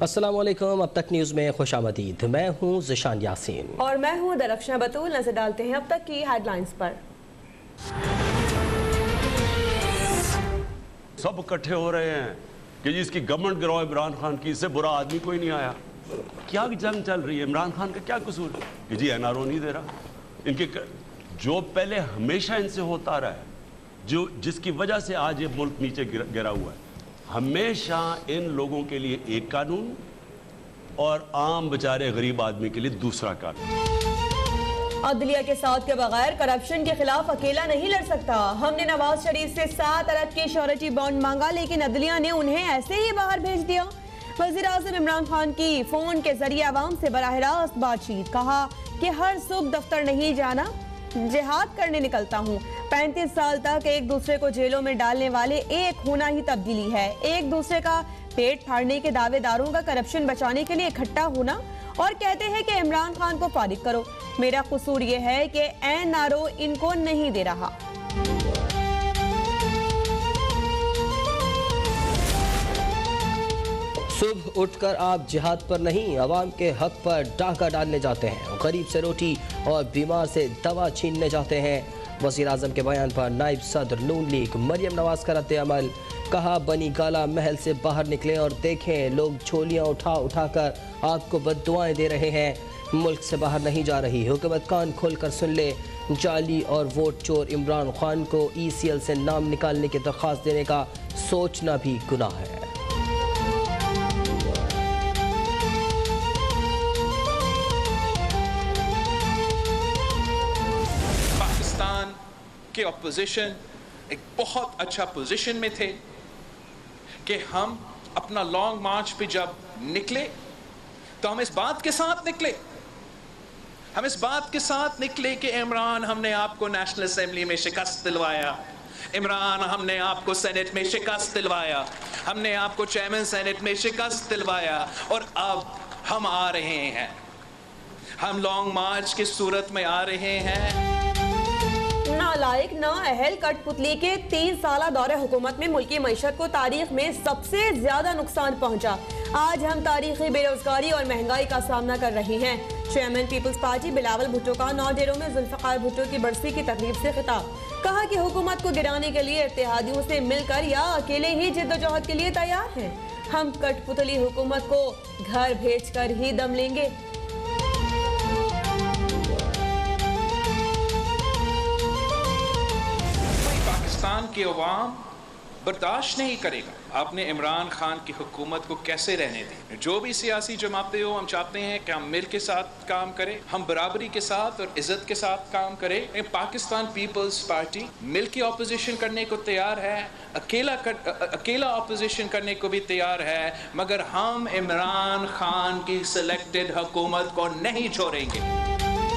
अस्सलाम वालेकुम। अब तक न्यूज़ में खुशामदीद। मैं हूँ ज़िशान यासीन और मैं हूँ दरख्शां बतूल। नजर डालते हैं अब तक की हेडलाइंस पर। सब इकट्ठे हो रहे हैं कि जी इसकी गवर्नमेंट गिराओ इमरान खान की, इससे बुरा आदमी कोई नहीं आया। क्या जंग चल रही है? इमरान खान का क्या कसूर कि जी एनआरओ नहीं दे रहा? इनके जो पहले हमेशा इनसे होता रहा है, जो जिसकी वजह से आज ये मुल्क नीचे गिरा हुआ है, हमेशा इन लोगों के लिए एक कानून और आम बेचारे गरीब आदमी के लिए दूसरा कानून। अदलिया के साथ के बगैर करप्शन के खिलाफ अकेला नहीं लड़ सकता। हमने नवाज शरीफ से 7 अरब की श्योरिटी बॉन्ड मांगा, लेकिन अदलिया ने उन्हें ऐसे ही बाहर भेज दिया। वज़ीर आज़म इमरान खान की फोन के जरिए अवाम से बराह रास्त बातचीत। कहा कि हर सुबह दफ्तर नहीं जाना, जिहाद करने निकलता हूँ। 35 साल तक एक दूसरे को जेलों में डालने वाले एक होना ही तब्दीली है। एक दूसरे का पेट फाड़ने के दावेदारों का करप्शन बचाने के लिए इकट्ठा होना और कहते हैं कि इमरान खान को फारिग करो। मेरा कसूर ये है कि एनआरओ इनको नहीं दे रहा। सुबह उठकर आप जिहाद पर नहीं, अवाम के हक पर डाका डालने जाते हैं। गरीब से रोटी और बीमार से दवा छीनने जाते हैं। वज़ीर आज़म के बयान पर नायब सदर नून लीग मरियम नवाज का रद्द अमल। कहा बनी गाला महल से बाहर निकलें और देखें लोग झोलियाँ उठा उठा कर आपको बद्दुआएं दे रहे हैं। मुल्क से बाहर नहीं जा रही हुकूमत, कान खोल कर सुन ले। जाली और वोट चोर इमरान खान को ECL से नाम निकालने की दरख्वास्त देने का सोचना भी गुनाह है। के ऑपोजिशन एक बहुत अच्छा पोजीशन में थे कि हम अपना लॉन्ग मार्च पे जब निकले तो हम इस बात के साथ निकले कि इमरान हमने आपको नेशनल असेंबली में शिकस्त दिलवाया, इमरान हमने आपको सेनेट में शिकस्त दिलवाया, हमने आपको चेयरमैन सेनेट में शिकस्त दिलवाया और अब हम आ रहे हैं, हम लॉन्ग मार्च की सूरत में आ रहे हैं। नालायक ना अहल कठपुतली के 3 साला दौरे हुकूमत में मुल्की मईशत को तारीख में सबसे ज्यादा नुकसान पहुंचा। आज हम तारीखी बेरोजगारी और महंगाई का सामना कर रहे हैं। चेयरमैन पीपल्स पार्टी बिलावल भुट्टो का 9 डेरों में जुल्फकार भुट्टो की बरसी की तकरीब से खिताब। कहा कि हुकूमत को गिराने के लिए इत्तेहादियों से मिलकर या अकेले ही जिद्दोजहद के लिए तैयार हैं। हम कठपुतली हुकूमत को घर भेज कर ही दम लेंगे। पाकिस्तान के अवाम बर्दाश्त नहीं करेगा। आपने इमरान खान की हुकूमत को कैसे रहने दी? जो भी सियासी जमातें हो, हम चाहते हैं कि हम मिल के साथ काम करें, हम बराबरी के साथ और इज्जत के साथ काम करें। पाकिस्तान पीपल्स पार्टी मिल के ऑपोजिशन करने को तैयार है, अकेला ऑपोजिशन करने को भी तैयार है, मगर हम इमरान खान की सिलेक्टेड हुकूमत को नहीं छोड़ेंगे।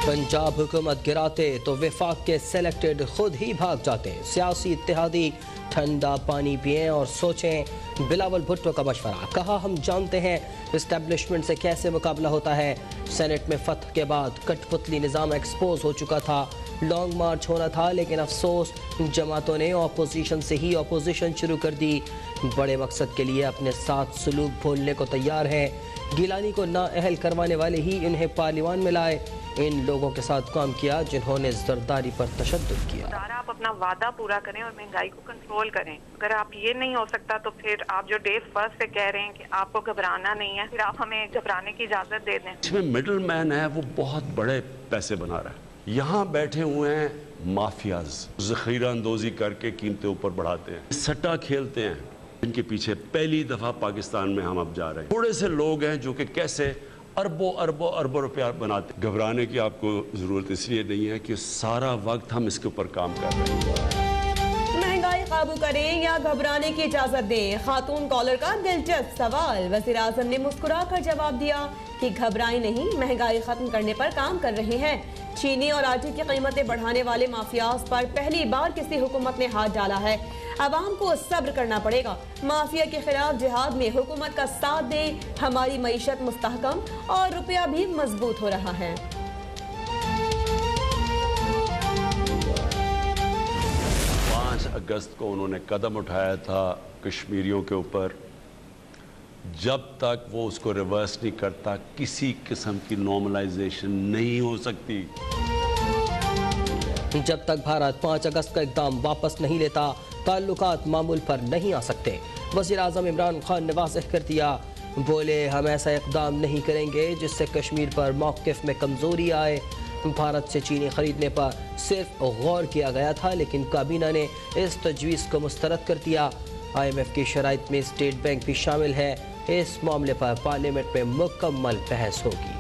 पंजाब हुकूमत गिराते तो विफाक के सेलेक्टेड खुद ही भाग जाते। सियासी इत्तेहादी ठंडा पानी पिएं और सोचें। बिलावल भुट्टो का मशवरा। कहा हम जानते हैं इस्टेब्लिशमेंट से कैसे मुकाबला होता है। सेनेट में फतह के बाद कठपुतली निज़ाम एक्सपोज हो चुका था। लॉन्ग मार्च होना था, लेकिन अफसोस जमातों ने अपोजिशन से ही अपोजिशन शुरू कर दी। बड़े मकसद के लिए अपने साथ सलूक भूलने को तैयार हैं। गिलानी को नाअहल करवाने वाले ही इन्हें पार्लियामान में लाए। इन लोगों के साथ काम किया जिन्होंने जरदारी पर तशद्दुद किया। आप अपना वादा पूरा करें और महंगाई को कंट्रोल करें। अगर आप ये नहीं हो सकता तो फिर आप जो डे फर्स्ट से कह रहे हैं कि आपको घबराना नहीं है, फिर आप हमें घबराने की इजाजत दे दें। इसमें मिडल मैन है, वो बहुत बड़े पैसे बना रहा है। यहाँ बैठे हुए हैं माफियाज, जखीरा अंदोजी करके कीमतें ऊपर बढ़ाते हैं, सट्टा खेलते हैं। इनके पीछे पहली दफा पाकिस्तान में हम अब जा रहे हैं। थोड़े से लोग हैं जो कि कैसे अरबों रुपया बनाते। घबराने की आपको जरूरत इसलिए नहीं है कि सारा वक्त हम इसके ऊपर काम कर रहे हैं। महंगाई काबू करें या घबराने की इजाजत दें? खातून कॉलर का दिलचस्प सवाल। वज़ीर आज़म ने मुस्कुराकर जवाब दिया कि घबराएं नहीं, महंगाई खत्म करने पर काम कर रहे हैं। चीनी और आटे की कीमतें बढ़ाने वाले माफियाज पर पहली बार किसी हुकूमत ने हाथ डाला है। अवाम को सब्र करना पड़ेगा। माफिया के खिलाफ जिहाद में हुकूमत का साथ दें। हमारी मईशत मुस्तहकम और रुपया भी मजबूत हो रहा है। 5 अगस्त को उन्होंने कदम उठाया था कश्मीरियों के ऊपर, जब तक वो उसको रिवर्स नहीं करता किसी किस्म की नॉर्मलाइजेशन नहीं हो सकती। जब तक भारत 5 अगस्त का इक़दाम वापस नहीं लेता ताल्लुकात मामूल पर नहीं आ सकते। वज़ीर आज़म इमरान खान ने वाज़ेह कर दिया, बोले हम ऐसा इक़दाम नहीं करेंगे जिससे कश्मीर पर मौक़िफ़ में कमज़ोरी आए। भारत से चीनी खरीदने पर सिर्फ गौर किया गया था, लेकिन काबीना ने इस तजवीज़ को मुस्तरद कर दिया। IMF की शराइत में स्टेट बैंक भी शामिल है। इस मामले पर पार्लियामेंट में मुकम्मल बहस होगी।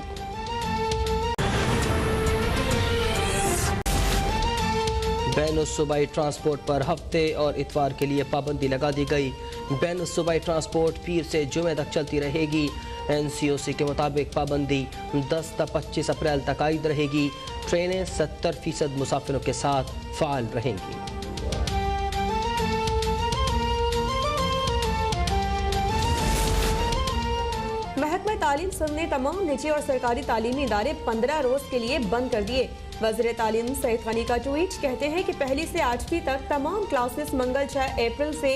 बैनुल-सूबाई ट्रांसपोर्ट पर हफ्ते और इतवार के लिए पाबंदी लगा दी गई। बैनुल-सूबाई ट्रांसपोर्ट पीर से जुमे तक चलती रहेगी। NCOC के मुताबिक पाबंदी 10 से 25 अप्रैल तक आयद रहेगी। ट्रेनें 70% मुसाफिरों के साथ फ़ाल रहेंगी। महकमा तालीम सिंध ने तमाम निजी और सरकारी तालीमी इदारे 15 रोज के लिए बंद कर दिए। वज़ीर तालीम सईद गनी का ट्वीट कहते हैं कि पहली से 8वीं तक तमाम क्लासेस मंगल 6 अप्रैल से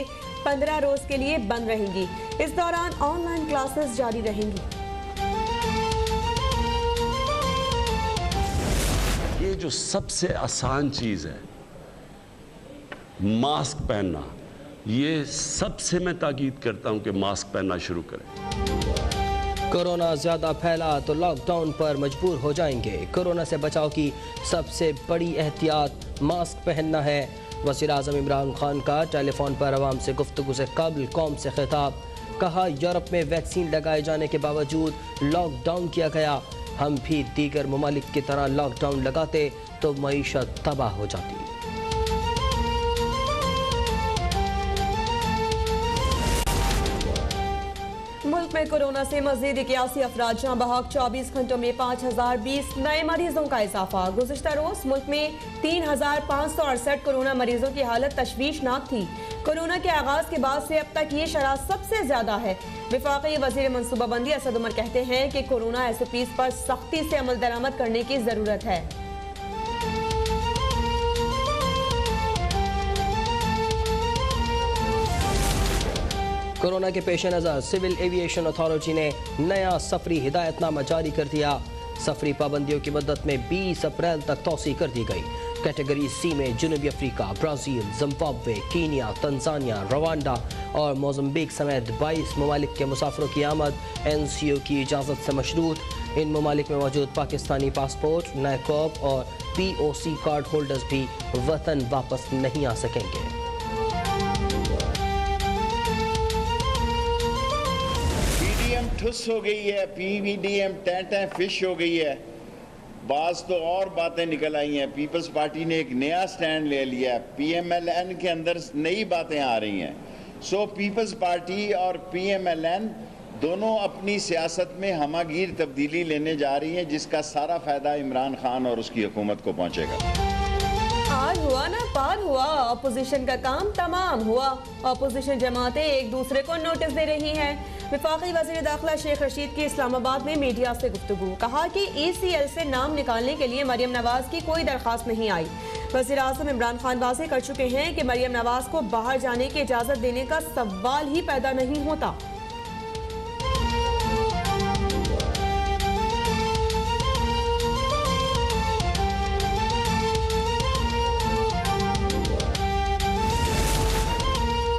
15 रोज के लिए बंद रहेंगी। इस दौरान ऑनलाइन क्लासेस जारी रहेंगी। ये जो सबसे आसान चीज़ है मास्क पहनना, ये सबसे मैं ताकीद करता हूं कि मास्क पहनना शुरू करें। कोरोना ज़्यादा फैला तो लॉकडाउन पर मजबूर हो जाएंगे। कोरोना से बचाव की सबसे बड़ी एहतियात मास्क पहनना है। वज़ीर आज़म इमरान खान का टेलीफोन पर आवाम से गुफ्तगू से कबल कौम से खिताब। कहा, यूरोप में वैक्सीन लगाए जाने के बावजूद लॉकडाउन किया गया। हम भी दीगर ममालिक की तरह लॉकडाउन लगाते तो मईशत तबाह हो जाती। मुल्क में कोरोना से मजीद 81 अफराद जहां बहक 24 घंटों में 5020 नए मरीजों का इजाफा। गुज़िश्ता रोज मुल्क में 3568 कोरोना मरीजों की हालत तशवीशनाक थी। कोरोना के आगाज के बाद से अब तक ये शरह सबसे ज्यादा है। वफाकी वजीर मनसूबाबंदी असद उमर कहते हैं कि कोरोना SOPs पर सख्ती से अमल दरामद करने की जरूरत है। कोरोना के पेश नज़र सिविल एविएशन अथॉरिटी ने नया सफरी हिदायतनामा जारी कर दिया। सफरी पाबंदियों की मद्दत में 20 अप्रैल तक तौसी कर दी गई। कैटेगरी C में जनूबी Africa, Brazil, Zimbabwe, Kenya, Tanzania, Rwanda और मोज़म्बिक समेत 22 ममालिक के मुसाफिरों की आमद NCO की इजाज़त से मशरूत। इन ममालिक में मौजूद पाकिस्तानी पासपोर्ट, नैकॉब और POC कार्ड होल्डर्स भी वतन वापस नहीं आ सकेंगे। ठुस हो गई है, PVDM टैं फिश हो गई है। बाज तो और बातें निकल आई हैं। पीपल्स पार्टी ने एक नया स्टैंड ले लिया है। PMLN के अंदर नई बातें आ रही हैं। सो पीपल्स पार्टी और PMLN दोनों अपनी सियासत में हमागीर तब्दीली लेने जा रही हैं, जिसका सारा फायदा इमरान खान और उसकी हुकूमत को पहुंचेगा। पार हुआ ना पार हुआ, अपोजिशन का काम तमाम हुआ। अपोजिशन जमातें एक दूसरे को नोटिस दे रही हैं। वफाकी वज़ीर दाखिला शेख रशीद की इस्लामाबाद में मीडिया से गुफ्तगू। कहा कि ECL से नाम निकालने के लिए मरियम नवाज की कोई दरख्वास्त नहीं आई। वज़ीर आज़म इमरान खान वाज़ेह कर चुके हैं कि मरियम नवाज को बाहर जाने की इजाज़त देने का सवाल ही पैदा नहीं होता।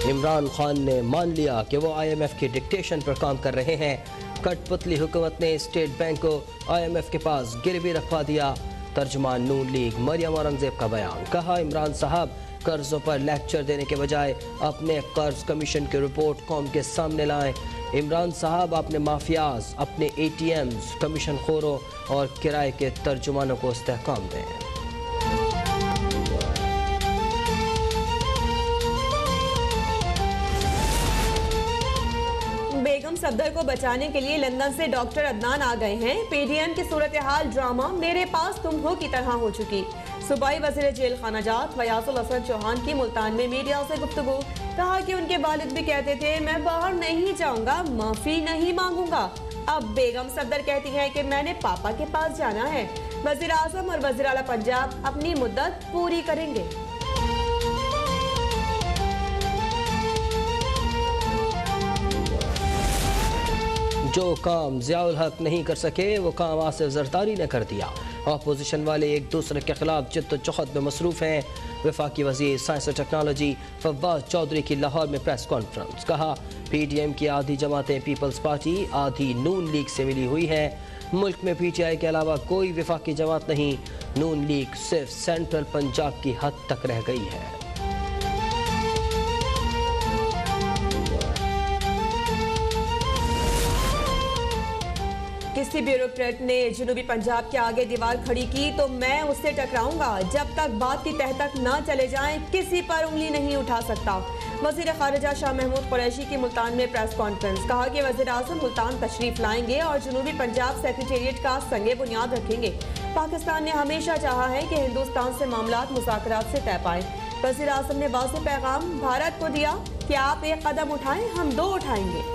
इमरान खान ने मान लिया कि वो IMF के डिक्टेशन पर काम कर रहे हैं। कठपुतली हुकूमत ने स्टेट बैंक को IMF के पास गिरवी रखवा दिया। तर्जुमान नून लीग मरियम औरंगजेब का बयान। कहा, इमरान साहब कर्जों पर लेक्चर देने के बजाय अपने कर्ज कमीशन की रिपोर्ट कौम के सामने लाएं। इमरान साहब अपने माफियाज, अपने ATMs, कमीशन खोरों और किराए के तर्जुमानों को इस्तेहकाम दें। बेगम सफदर को बचाने के लिए लंदन से डॉक्टर अदनान आ गए हैं। PDM की सूरत हाल ड्रामा मेरे पास तुम हो की तरह हो चुकी। सूबाई वज़ीर जेल खानाजात फयाजुल हसन चौहान की मुल्तान में मीडिया से गुफ्तगू। कहा कि उनके वालिद भी कहते थे मैं बाहर नहीं जाऊंगा, माफी नहीं मांगूंगा। अब बेगम सफदर कहती है कि मैंने पापा के पास जाना है। वज़ीर आज़म और वज़ीर आला पंजाब अपनी मुद्दत पूरी करेंगे। जो काम ज़ियाउल हक नहीं कर सके वो काम आसिफ जरदारी ने कर दिया। अपोजिशन वाले एक दूसरे के खिलाफ जिद्दोजहद में मसरूफ हैं। वफाकी वज़ीर साइंस और टेक्नोलॉजी फवाद चौधरी की लाहौर में प्रेस कॉन्फ्रेंस। कहा PDM की आधी जमातें पीपल्स पार्टी आधी नून लीग से मिली हुई है। मुल्क में PTI के अलावा कोई वफाकी जमात नहीं। नून लीग सिर्फ सेंट्रल पंजाब की हद तक रह गई है। किसी ब्यूरोक्रेट ने जनूबी पंजाब के आगे दीवार खड़ी की तो मैं उससे टकराऊंगा। जब तक बात की तह तक न चले जाएं, किसी पर उंगली नहीं उठा सकता। वज़ीर ख़ारिजा शाह महमूद कुरैशी की मुल्तान में प्रेस कॉन्फ्रेंस। कहा कि वज़ीर आज़म मुल्तान तशरीफ लाएंगे और जनूबी पंजाब सेक्रेटेरिएट का संगे बुनियाद रखेंगे। पाकिस्तान ने हमेशा चाहा है कि हिंदुस्तान से मामलात मुज़ाकरात से तय पाएं। वज़ीर आज़म ने वाज़ेह पैगाम भारत को दिया कि आप एक कदम उठाएं, हम दो उठाएंगे।